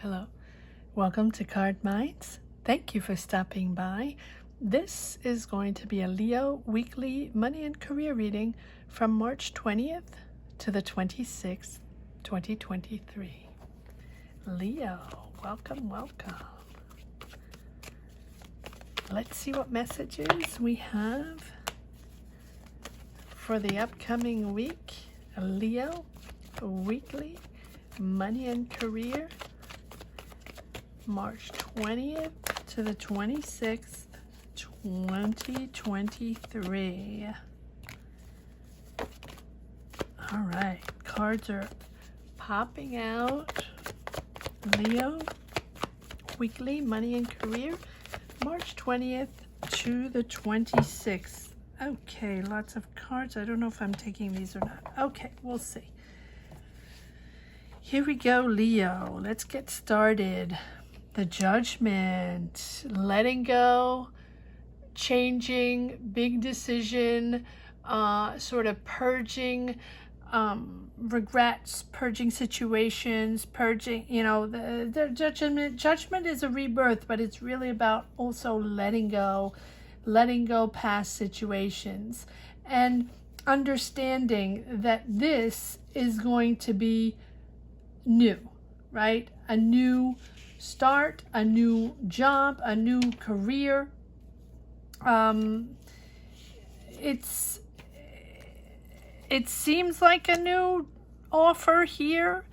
Hello, welcome to Card Minds. Thank you for stopping by. This is going to be a Leo weekly money and career reading from March 20th to the 26th, 2023. Leo, welcome. Let's see what messages we have for the upcoming week. Leo weekly money and career, March 20th to the 26th, 2023. All right, cards are popping out. Leo, weekly money and career, March 20th to the 26th. Okay, lots of cards. I don't know if I'm taking these or not. Okay, we'll see. Here we go, Leo. Let's get started. The Judgment, letting go, changing, big decision, sort of purging regrets, purging situations, purging, the judgment is a rebirth, but it's really about also letting go past situations and understanding that this is going to be new, right? A new start, a new job, a new career. It seems like a new offer here.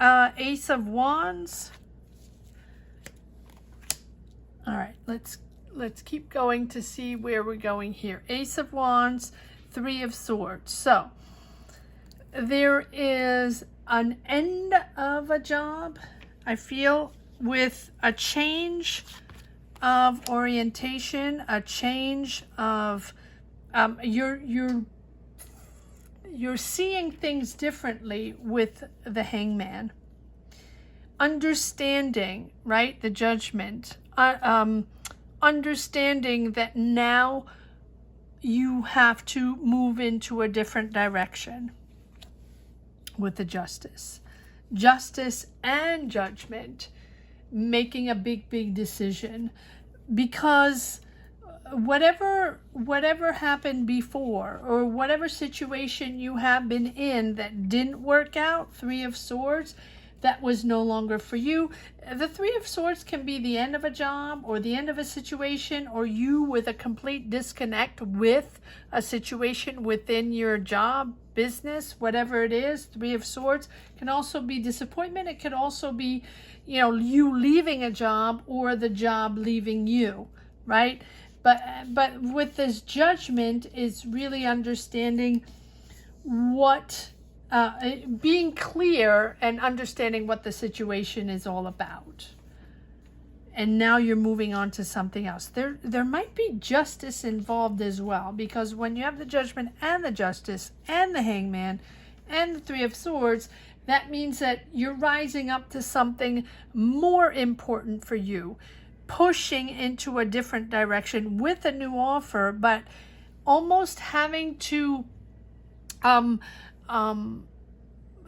Ace of Wands. All right, let's keep going to see where we're going here. Ace of Wands, Three of Swords. So there is an end of a job, I feel, with a change of orientation, a change of you're seeing things differently with the Hangman. Understanding, right, the Judgment, understanding that now you have to move into a different direction with the Justice and Judgment, making a big decision, because whatever happened before, or whatever situation you have been in that didn't work out, Three of Swords, that was no longer for you. The Three of Swords can be the end of a job or the end of a situation, or you with a complete disconnect with a situation within your job, business, whatever it is. Three of Swords can also be disappointment. It could also be, you leaving a job or the job leaving you, right? But with this Judgment is really understanding what, being clear and understanding what the situation is all about. And now you're moving on to something else. There might be justice involved as well, because when you have the Judgment and the Justice and the Hangman and the Three of Swords, that means that you're rising up to something more important for you, pushing into a different direction with a new offer, but almost having to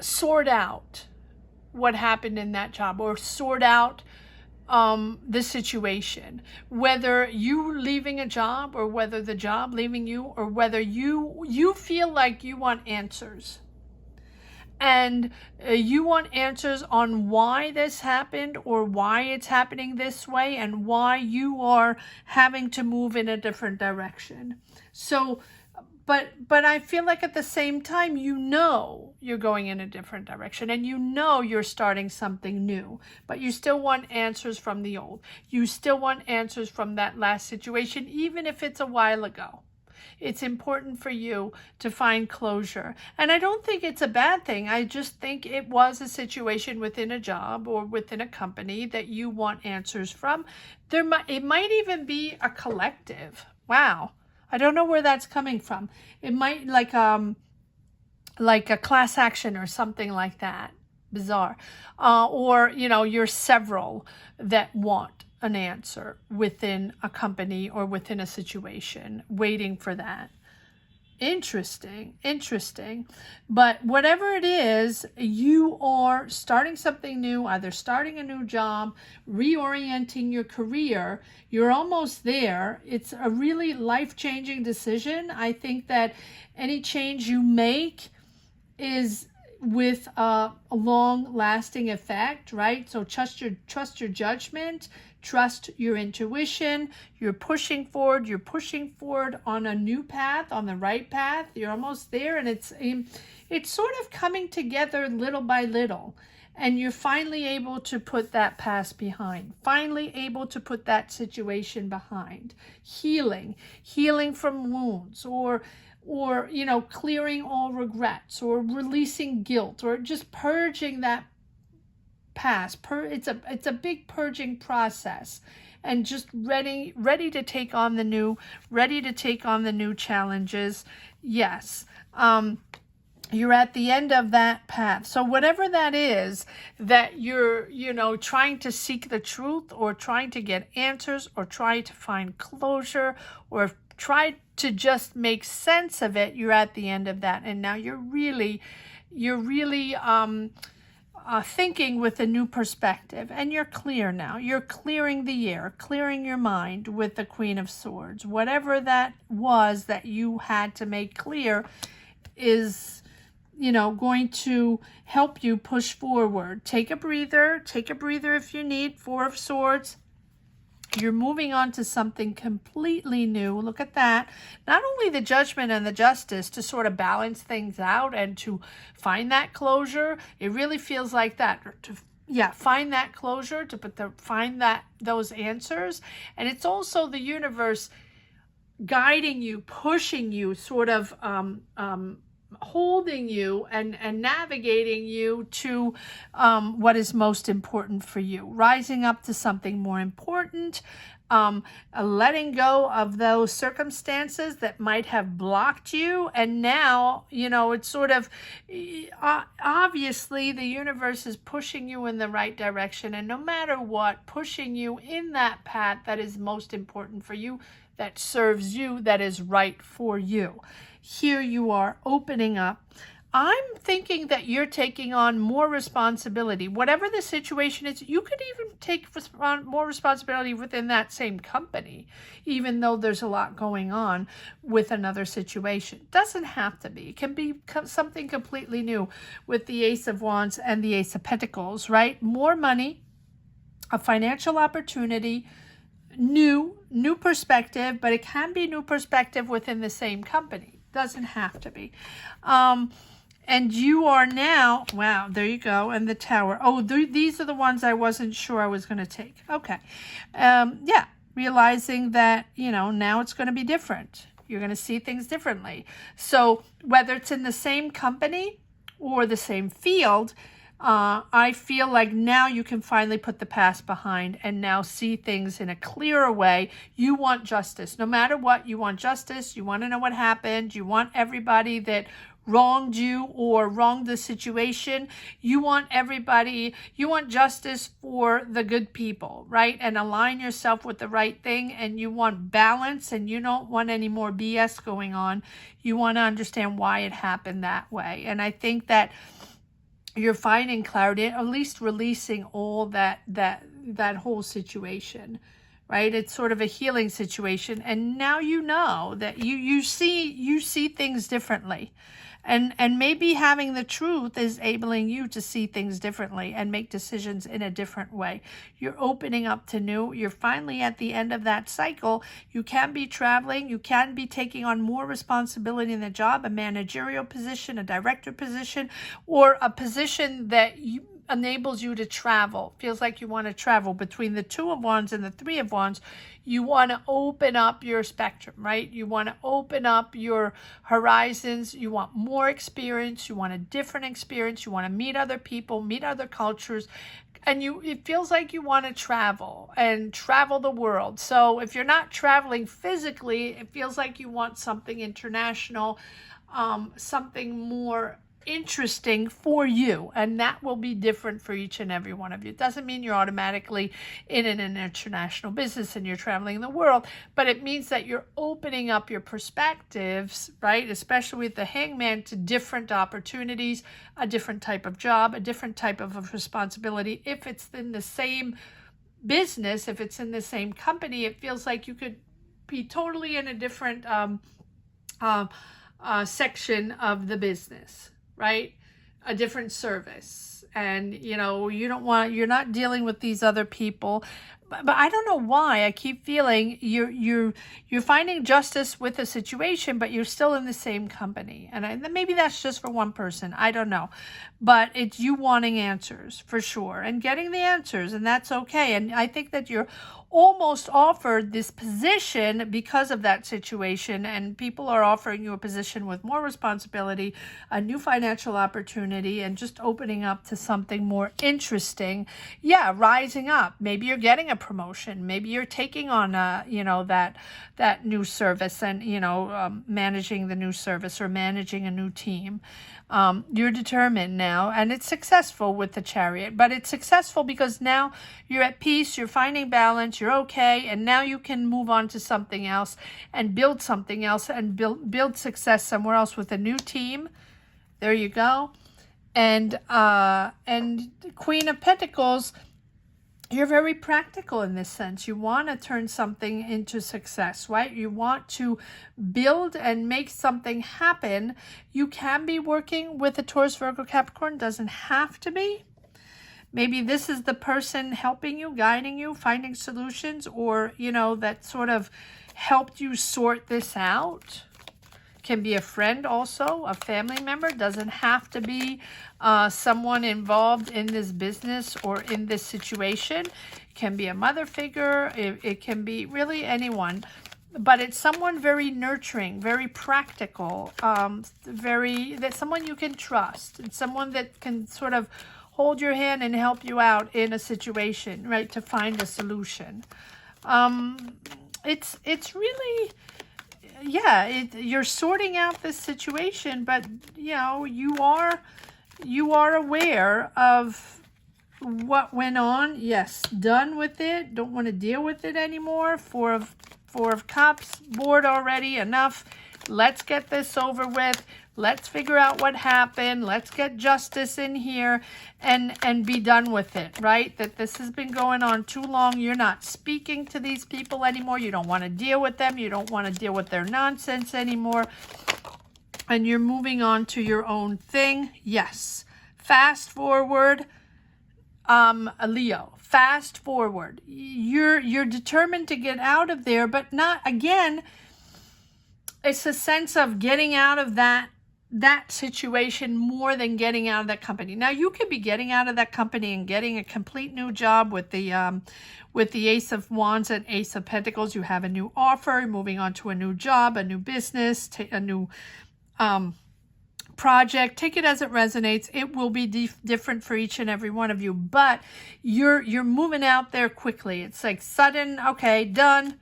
sort out what happened in that job, or sort out the situation, whether you leaving a job or whether the job leaving you, or whether you feel like you want answers. And you want answers on why this happened, or why it's happening this way, and why you are having to move in a different direction. So, but I feel like at the same time, you're going in a different direction, and you're starting something new, but you still want answers from the old. You still want answers from that last situation, even if it's a while ago. It's important for you to find closure. And I don't think it's a bad thing. I just think it was a situation within a job or within a company that you want answers from. It might even be a collective. Wow. I don't know where that's coming from. It might like a class action or something like that. Bizarre. Or, you're several that want an answer within a company or within a situation, waiting for that. Interesting, interesting. But whatever it is, you are starting something new, either starting a new job, reorienting your career. You're almost there. It's a really life-changing decision. I think that any change you make is with a long-lasting effect, right? So trust your judgment, trust your intuition. You're pushing forward on a new path, on the right path. You're almost there, and it's sort of coming together little by little. And you're finally able to put that past behind, finally able to put that situation behind. Healing from wounds, or clearing all regrets, or releasing guilt, or just purging that past. It's a big purging process, and just ready to take on the new challenges. Yes. You're at the end of that path. So whatever that is that you're, trying to seek the truth, or trying to get answers, or try to find closure, or try to just make sense of it, you're at the end of that. And now you're really thinking with a new perspective, and you're clear now. You're clearing the air, clearing your mind with the Queen of Swords. Whatever that was that you had to make clear is going to help you push forward. Take a breather if you need. Four of Swords. You're moving on to something completely new. Look at that. Not only the Judgment and the Justice to sort of balance things out and to find that closure. It really feels like that. Find that closure, to find those answers. And it's also the universe guiding you, pushing you, sort of holding you and navigating you to what is most important for you, rising up to something more important, letting go of those circumstances that might have blocked you. And now, it's sort of, obviously the universe is pushing you in the right direction, and no matter what, pushing you in that path that is most important for you, that serves you, that is right for you. Here you are opening up. I'm thinking that you're taking on more responsibility. Whatever the situation is, you could even take more responsibility within that same company, even though there's a lot going on with another situation. Doesn't have to be. It can be something completely new with the Ace of Wands and the Ace of Pentacles, right? More money, a financial opportunity, new perspective, but it can be new perspective within the same company. Doesn't have to be. And you are now, wow, there you go. And the Tower. Oh, these are the ones I wasn't sure I was going to take. Okay. Realizing that, now it's going to be different. You're going to see things differently. So whether it's in the same company or the same field, I feel like now you can finally put the past behind and now see things in a clearer way. You want justice. No matter what, you want justice. You want to know what happened. You want everybody that wronged you or wronged the situation. You want justice for the good people, right? And align yourself with the right thing. And you want balance, and you don't want any more BS going on. You want to understand why it happened that way. And I think that you're finding clarity, at least releasing all that whole situation, right? It's sort of a healing situation, and now you know that you see things differently, and maybe having the truth is enabling you to see things differently and make decisions in a different way. You're opening up to new. You're finally at the end of that cycle. You can be traveling. You can be taking on more responsibility in the job, a managerial position, a director position, or a position that enables you to travel. Feels like you want to travel. Between the Two of Wands and the Three of Wands, you want to open up your spectrum, right? You want to open up your horizons. You want more experience. You want a different experience. You want to meet other people, meet other cultures. And it feels like you want to travel the world. So if you're not traveling physically, it feels like you want something international, something more interesting for you, and that will be different for each and every one of you. It doesn't mean you're automatically in an international business and you're traveling the world, but it means that you're opening up your perspectives, right, especially with the Hangman, to different opportunities, a different type of job, a different type of responsibility. If it's in the same business, if it's in the same company, it feels like you could be totally in a different section of the business, right? A different service. And, you know, you're not dealing with these other people. But I don't know why I keep feeling you're finding justice with a situation, but you're still in the same company. And maybe that's just for one person. I don't know. But it's you wanting answers for sure and getting the answers, and that's okay. And I think that you're almost offered this position because of that situation, and people are offering you a position with more responsibility, a new financial opportunity, and just opening up to something more interesting. Yeah, rising up. Maybe you're getting a promotion. Maybe you're taking on that new service and managing the new service or managing a new team. You're determined now, and it's successful with the Chariot, but it's successful because now you're at peace, you're finding balance, you're okay, and now you can move on to something else and build something else and build success somewhere else with a new team. There you go. And Queen of Pentacles, you're very practical in this sense. You want to turn something into success, right? You want to build and make something happen. You can be working with a Taurus, Virgo, Capricorn. Doesn't have to be. Maybe this is the person helping you, guiding you, finding solutions, or, that sort of helped you sort this out. Can be a friend also, a family member. Doesn't have to be someone involved in this business or in this situation. It can be a mother figure. It can be really anyone. But it's someone very nurturing, very practical, someone you can trust. It's someone that can sort of hold your hand and help you out in a situation, right, to find a solution. It's really... yeah, you're sorting out this situation, but you are aware of what went on. Yes, done with it. Don't want to deal with it anymore. Four of Cups, bored already. Enough. Let's get this over with. Let's figure out what happened. Let's get justice in here and be done with it, right? That this has been going on too long. You're not speaking to these people anymore. You don't want to deal with them. You don't want to deal with their nonsense anymore. And you're moving on to your own thing. Yes. Fast forward, Leo. Fast forward. You're determined to get out of there, but not, again, it's a sense of getting out of that situation more than getting out of that company. Now, you could be getting out of that company and getting a complete new job with the Ace of Wands and Ace of Pentacles. You have a new offer, moving on to a new job, a new business, a new project. Take it as it resonates. It will be different for each and every one of you, but you're moving out there quickly. It's like sudden, okay, done.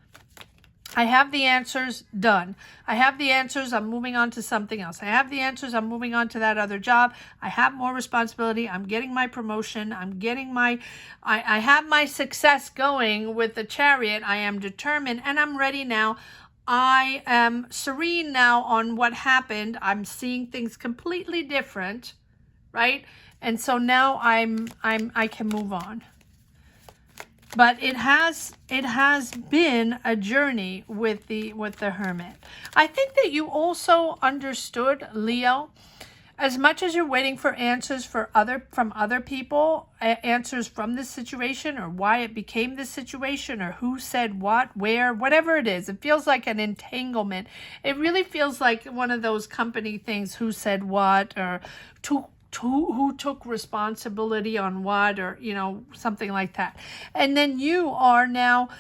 I have the answers, done. I have the answers, I'm moving on to something else. I have the answers, I'm moving on to that other job. I have more responsibility, I'm getting my promotion, I'm getting I have my success going with the Chariot. I am determined and I'm ready now. I am serene now on what happened. I'm seeing things completely different, right? And so now I can move on. But it has been a journey with the Hermit. I think that you also understood, Leo, as much as you're waiting for answers from other people, answers from this situation or why it became this situation or who said what, where, whatever it is. It feels like an entanglement. It really feels like one of those company things, who said what, or who took responsibility on what, or something like that. And then you are now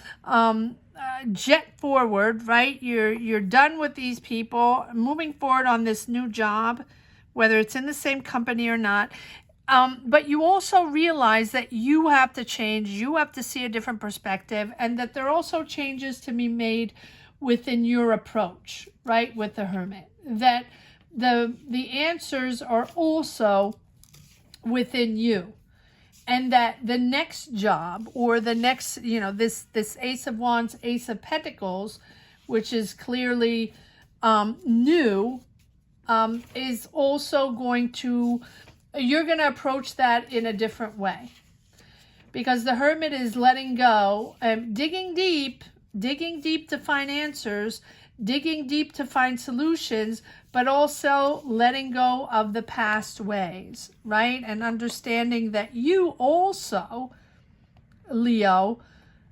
jet forward, right? You're done with these people, moving forward on this new job, whether it's in the same company or not. But you also realize that you have to change, you have to see a different perspective, and that there are also changes to be made within your approach, right, with the Hermit. That the answers are also within you. And that the next job, or the next, you know, this Ace of Wands, Ace of Pentacles, which is clearly new, is also going to, you're going to approach that in a different way. Because the Hermit is letting go, digging deep to find answers, digging deep to find solutions, but also letting go of the past ways, right? And understanding that you also, Leo,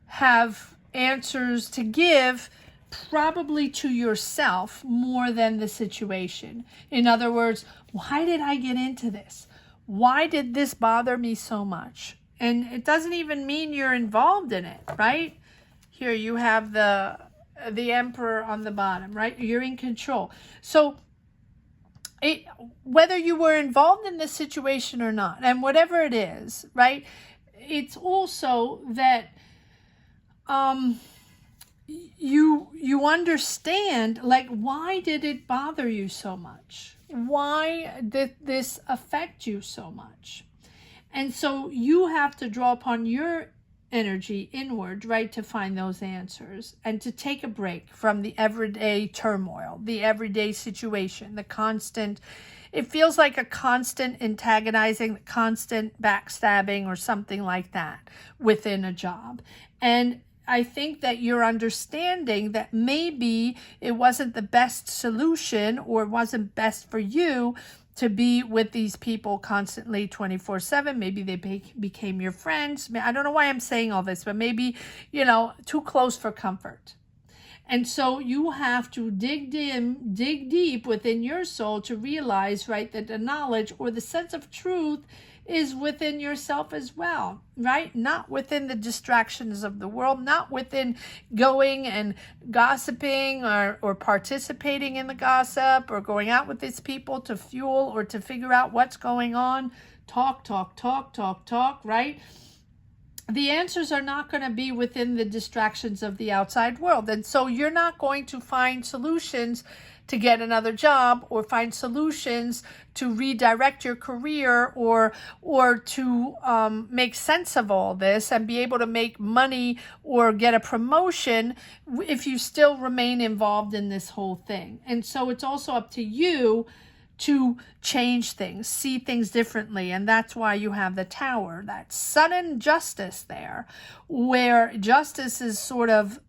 have answers to give, probably to yourself more than the situation. In other words, why did I get into this? Why did this bother me so much? And it doesn't even mean you're involved in it, right? Here you have the Emperor on the bottom, right? You're in control. So whether you were involved in this situation or not, and whatever it is, right? It's also that you understand, like, why did it bother you so much? Why did this affect you so much? And so you have to draw upon your energy inward, right, to find those answers, and to take a break from the everyday turmoil, the everyday situation, the constant, it feels like a constant antagonizing, constant backstabbing or something like that within a job. And I think that you're understanding that maybe it wasn't the best solution, or wasn't best for you to be with these people constantly 24/7. Maybe they became your friends. I don't know why I'm saying all this, but maybe, you know, too close for comfort. And so you have to dig deep within your soul to realize, right, that the knowledge or the sense of truth is within yourself as well, right? Not within the distractions of the world, not within going and gossiping or participating in the gossip, or going out with these people to fuel or to figure out what's going on. Talk, right? The answers are not going to be within the distractions of the outside world. And so you're not going to find solutions to get another job, or find solutions to redirect your career, or to make sense of all this and be able to make money or get a promotion if you still remain involved in this whole thing. And so it's also up to you to change things, see things differently. And that's why you have the Tower, that sudden justice there, where justice is sort of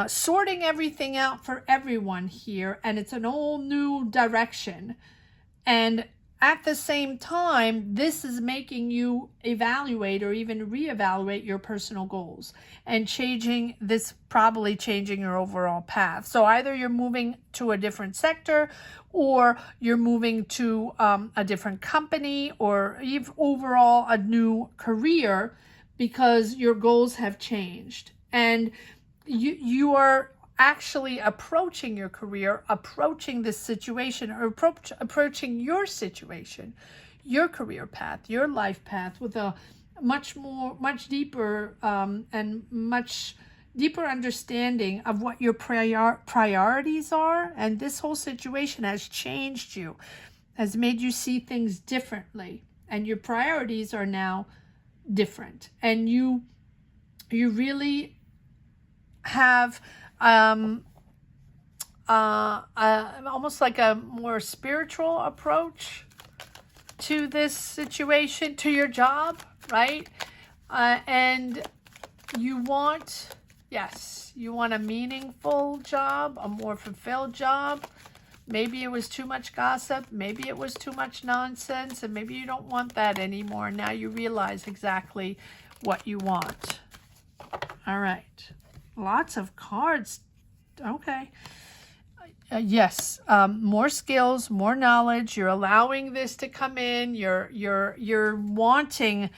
sorting everything out for everyone here, and it's an all new direction. And at the same time, this is making you evaluate or even reevaluate your personal goals, and probably changing your overall path. So either you're moving to a different sector, or you're moving to a different company, or even overall a new career, because your goals have changed. And you are actually approaching your career, approaching this situation, or approaching your situation, your career path, your life path, with a much deeper and much deeper understanding of what your priorities are. And this whole situation has changed you, has made you see things differently, and your priorities are now different. And you really have almost like a more spiritual approach to this situation, to your job, right? And you want a meaningful job, a more fulfilled job. Maybe it was too much gossip, maybe it was too much nonsense, and maybe you don't want that anymore. Now you realize exactly what you want. All right. Lots of cards. Okay. Yes. More skills, more knowledge. You're allowing this to come in. You're wanting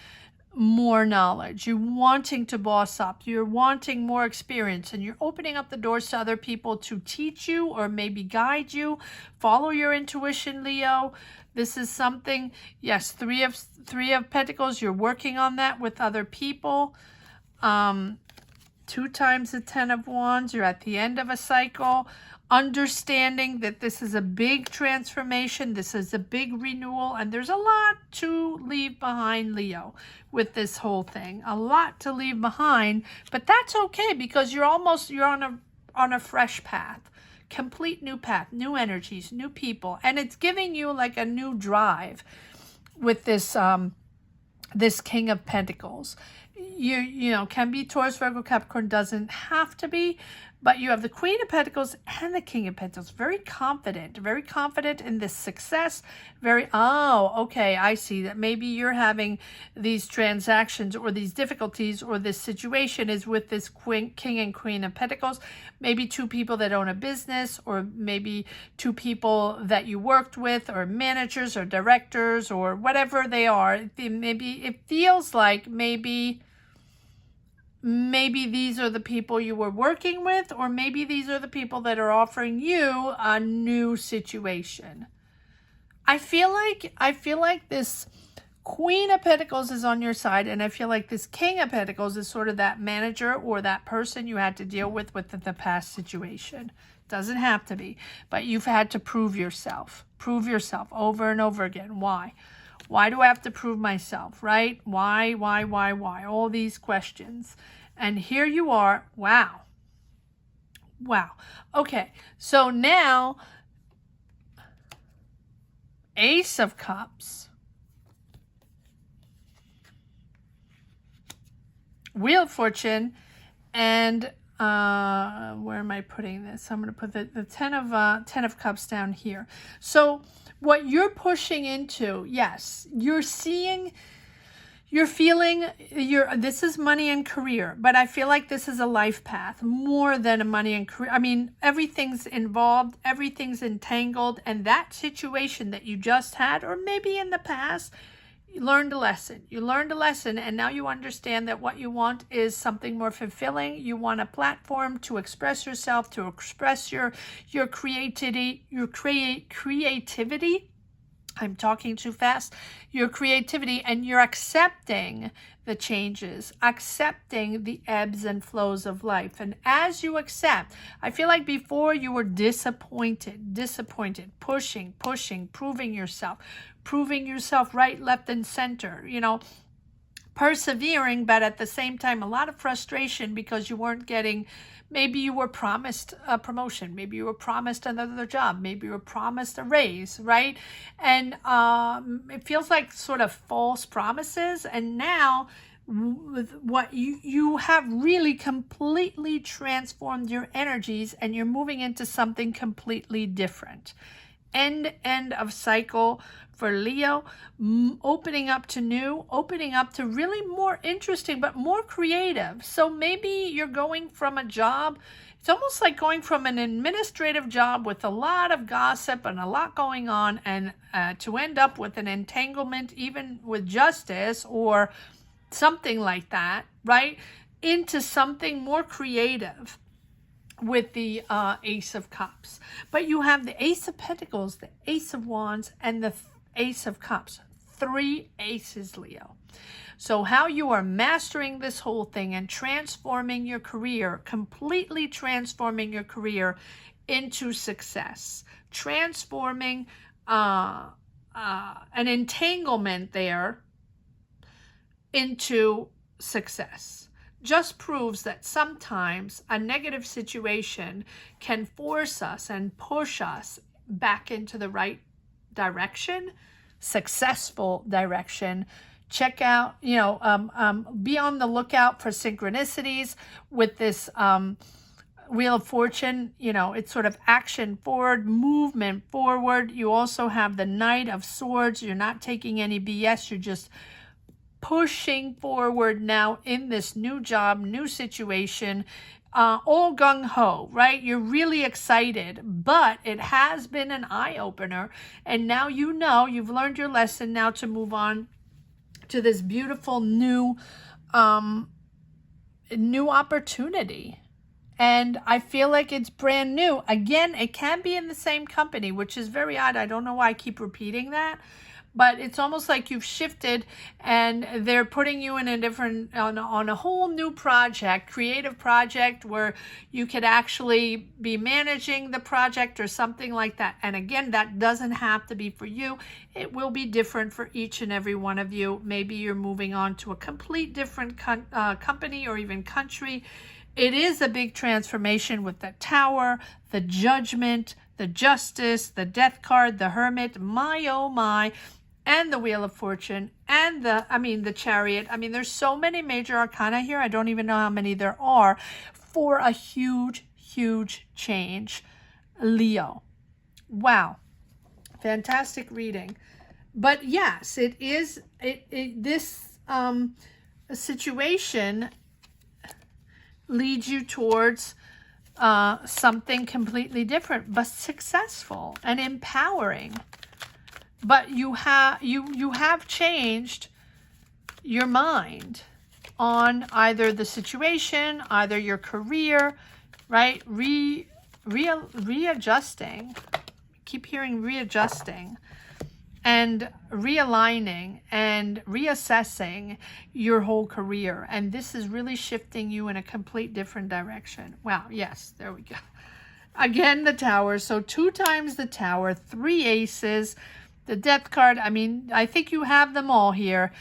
more knowledge. You're wanting to boss up. You're wanting more experience, and you're opening up the doors to other people to teach you or maybe guide you. Follow your intuition, Leo. This is something. Yes. Three of Pentacles. You're working on that with other people. 2 times the 10 of Wands, you're at the end of a cycle. understanding that this is a big transformation, this is a big renewal, and there's a lot to leave behind, Leo, with this whole thing. A lot to leave behind, but that's okay, because you're on a fresh path. Complete new path, new energies, new people, and it's giving you like a new drive with this this King of Pentacles. You know, can be Taurus, Virgo, Capricorn, doesn't have to be, but you have the Queen of Pentacles and the King of Pentacles. Very confident in this success. Okay, I see that maybe you're having these transactions or these difficulties, or this situation is with this King and Queen of Pentacles. Maybe two people that own a business, or maybe two people that you worked with, or managers or directors or whatever they are. Maybe it feels like maybe these are the people you were working with, or maybe these are the people that are offering you a new situation. I feel like this Queen of Pentacles is on your side, and I feel like this King of Pentacles is sort of that manager or that person you had to deal with the past situation. Doesn't have to be, but you've had to prove yourself over and over again. Why? Why do I have to prove myself, right? Why? All these questions. And here you are. Wow. Okay, so now, Ace of Cups, Wheel of Fortune, and where am I putting this? I'm going to put the Ten of Cups down here. So what you're pushing into, yes, you're seeing, you're feeling, this is money and career, but I feel like this is a life path more than a money and career. I mean, everything's involved, everything's entangled, and that situation that you just had, or maybe in the past, you learned a lesson. And now you understand that what you want is something more fulfilling. You want a platform to express yourself, to express your creativity, creativity. I'm talking too fast. Your creativity, and you're accepting the changes, accepting the ebbs and flows of life. And as you accept, I feel like before you were disappointed, pushing, proving yourself right, left, and center, you know, persevering, but at the same time, a lot of frustration because you weren't getting, maybe you were promised a promotion, maybe you were promised another job, maybe you were promised a raise, right? And it feels like sort of false promises. And now with what you have really completely transformed your energies, and you're moving into something completely different. End of cycle for Leo, opening up to new, opening up to really more interesting, but more creative. So maybe you're going from a job, it's almost like going from an administrative job with a lot of gossip and a lot going on, and to end up with an entanglement, even with justice or something like that, right? Into something more creative with the Ace of Cups. But you have the Ace of Pentacles, the Ace of Wands, and the Ace of Cups. 3 aces, Leo. So how you are mastering this whole thing and transforming your career, completely transforming your career into success. Transforming an entanglement there into success. Just proves that sometimes a negative situation can force us and push us back into the right direction, successful direction. Check out, be on the lookout for synchronicities with this Wheel of Fortune. It's sort of action forward, movement forward. You also have the Knight of Swords. You're not taking any BS. You're just pushing forward now in this new job, new situation, all gung-ho, right? You're really excited, but it has been an eye-opener, and now you've learned your lesson now to move on to this beautiful new opportunity. And I feel like it's brand new. Again, it can be in the same company, which is very odd. I don't know why I keep repeating that. but it's almost like you've shifted and they're putting you in a different, on a whole new project, creative project, where you could actually be managing the project or something like that. And again, that doesn't have to be for you. It will be different for each and every one of you. Maybe you're moving on to a complete different company or even country. It is a big transformation with the Tower, the Judgment, the Justice, the Death card, the Hermit, my oh my, and the Wheel of Fortune, and the Chariot. I mean, there's so many major arcana here. I don't even know how many there are for a huge, huge change. Leo. Wow. Fantastic reading. But yes, it is, this situation leads you towards something completely different, but successful and empowering. But you have changed your mind on either the situation, either your career, right? Readjusting. Keep hearing readjusting. And realigning and reassessing your whole career. And this is really shifting you in a complete different direction. Wow, yes, there we go. Again, the Tower. So 2 times the Tower, 3 aces, the Death card. I mean, I think you have them all here.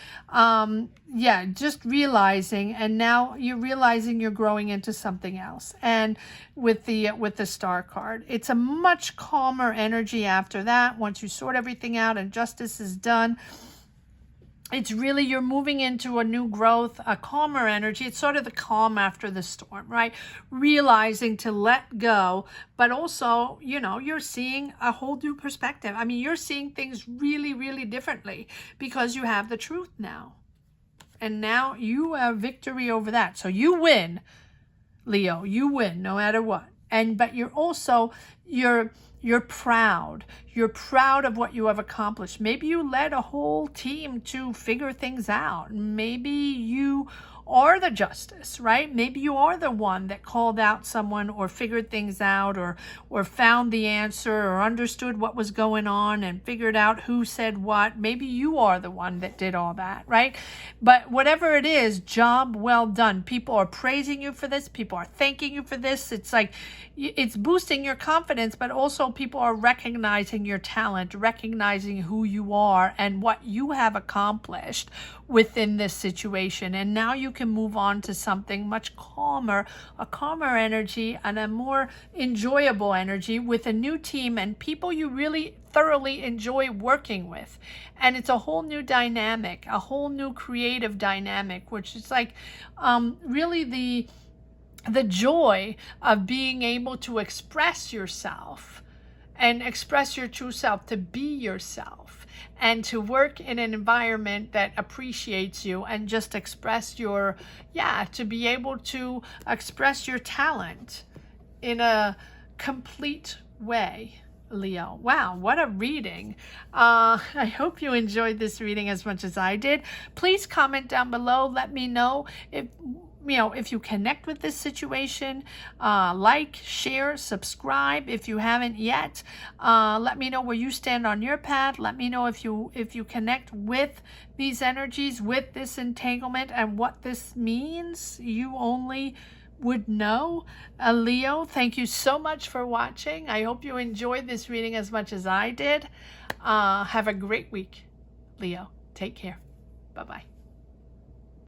Yeah, just realizing, and now you're realizing you're growing into something else. And with the Star card, it's a much calmer energy after that. Once you sort everything out and justice is done, it's really, you're moving into a new growth, a calmer energy. It's sort of the calm after the storm, right? Realizing to let go, but also, you know, you're seeing a whole new perspective. I mean, you're seeing things really, really differently because you have the truth now. And now you have victory over that. So you win, Leo. You win no matter what. But you're also, you're proud. You're proud of what you have accomplished. Maybe you led a whole team to figure things out. Maybe you are the justice, right? Maybe you are the one that called out someone or figured things out or found the answer or understood what was going on and figured out who said what. Maybe you are the one that did all that, right? But whatever it is, job well done. People are praising you for this. People are thanking you for this. It's like, it's boosting your confidence, but also people are recognizing your talent, recognizing who you are and what you have accomplished within this situation. And now you can move on to something much calmer, a calmer energy and a more enjoyable energy with a new team and people you really thoroughly enjoy working with. And it's a whole new dynamic, a whole new creative dynamic, which is like really the joy of being able to express yourself and express your true self, to be yourself and to work in an environment that appreciates you and just express your, to be able to express your talent in a complete way. Leo. Wow, what a reading. I hope you enjoyed this reading as much as I did. Please comment down below. Let me know if you connect with this situation. Like, share, subscribe if you haven't yet. Let me know where you stand on your path. Let me know if you connect with these energies, with this entanglement, and what this means. You only would know. Leo, thank you so much for watching. I hope you enjoyed this reading as much as I did. Have a great week, Leo. Take care. Bye-bye.